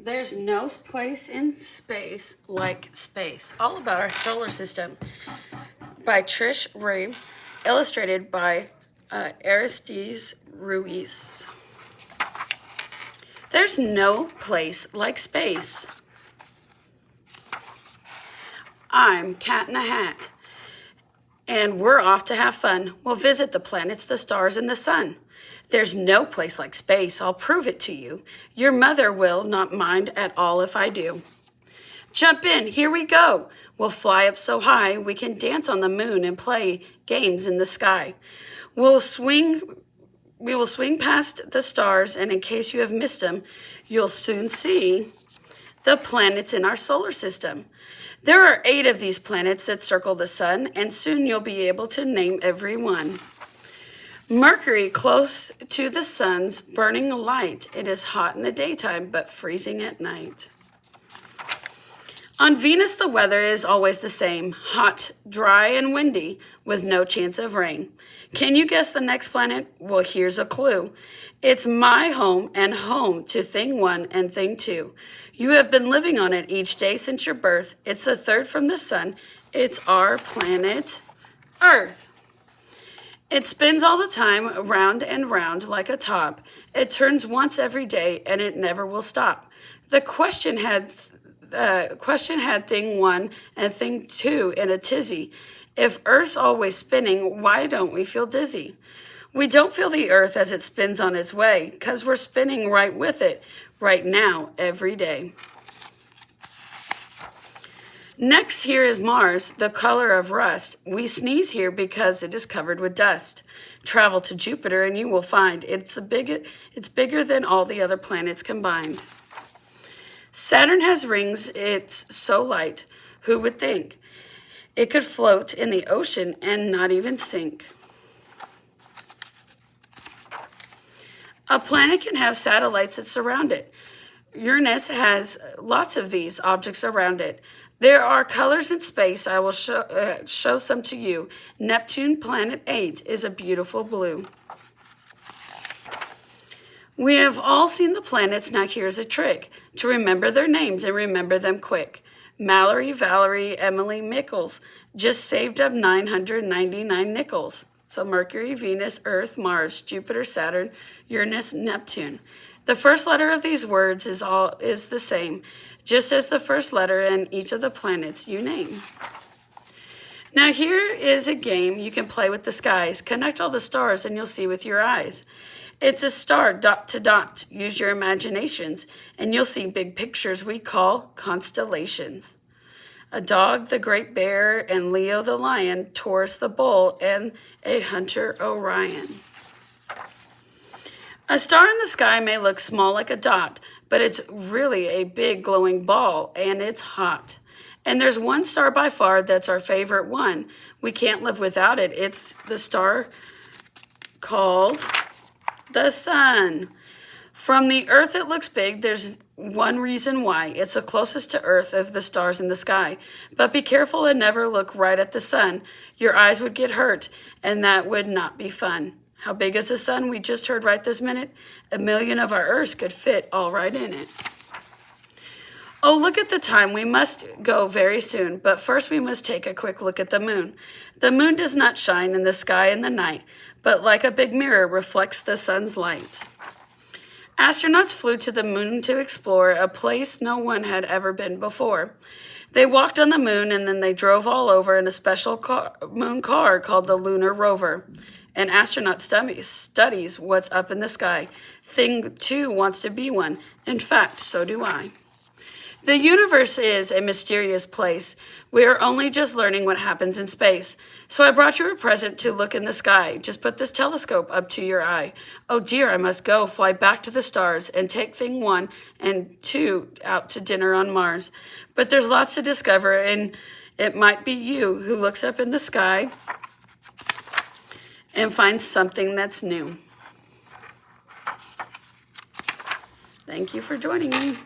There's no place in space like space. All about our solar system by Trish Ray, illustrated by Aristides Ruiz. There's no place like space. I'm Cat in a Hat, and we're off to have fun. We'll visit the planets, the stars, and the sun. There's no place like space. I'll prove it to you. Your mother will not mind at all if I do. Jump in, here we go. We'll fly up so high we can dance on the moon and play games in the sky. We will swing past the stars, and in case you have missed them, you'll soon see the planets in our solar system. There are 8 of these planets that circle the sun, and soon you'll be able to name every one. Mercury, close to the sun's burning light. It is hot in the daytime, but freezing at night. On Venus, the weather is always the same, hot, dry, and windy, with no chance of rain. Can you guess the next planet? Well, here's a clue. It's my home and home to thing 1 and thing 2. You have been living on it each day since your birth. It's the 3rd from the sun. It's our planet, Earth. It spins all the time, round and round like a top. It turns once every day, and it never will stop. The question had thing 1 and thing 2 in a tizzy. If Earth's always spinning, why don't we feel dizzy? We don't feel the Earth as it spins on its way, because we're spinning right with it, right now, every day. Next, here is Mars, the color of rust. We sneeze here because it is covered with dust. Travel to Jupiter and you will find it's bigger than all the other planets combined. Saturn has rings, it's so light. Who would think? It could float in the ocean and not even sink. A planet can have satellites that surround it. Uranus has lots of these objects around it. There are colors in space. I will show some to you. Neptune, planet 8, is a beautiful blue. We have all seen the planets. Now here's a trick to remember their names and remember them quick. Mallory, Valerie, Emily, Mickles just saved up 999 nickels. So Mercury, Venus, Earth, Mars, Jupiter, Saturn, Uranus, Neptune. The first letter of these words is the same, just as the first letter in each of the planets you name. Now here is a game you can play with the skies. Connect all the stars and you'll see with your eyes. It's a star dot to dot. Use your imaginations and you'll see big pictures we call constellations. A dog, the great bear, and Leo the lion, Taurus the bull, and a hunter Orion. A star in the sky may look small like a dot, but it's really a big glowing ball, and it's hot. And there's one star by far that's our favorite one. We can't live without it. It's the star called the sun. From the Earth, it looks big. There's one reason why. It's the closest to Earth of the stars in the sky. But be careful and never look right at the sun. Your eyes would get hurt, and that would not be fun. How big is the sun? We just heard right this minute. 1 million of our Earths could fit all right in it. Oh, look at the time. We must go very soon. But first we must take a quick look at the moon. The moon does not shine in the sky in the night, but like a big mirror reflects the sun's light. Astronauts flew to the moon to explore a place no one had ever been before. They walked on the moon and then they drove all over in a special moon car called the lunar rover. An astronaut studies what's up in the sky. Thing 2 wants to be one. In fact, so do I. The universe is a mysterious place. We are only just learning what happens in space. So I brought you a present to look in the sky. Just put this telescope up to your eye. Oh dear, I must go fly back to the stars and take thing 1 and 2 out to dinner on Mars. But there's lots to discover, and it might be you who looks up in the sky and finds something that's new. Thank you for joining me.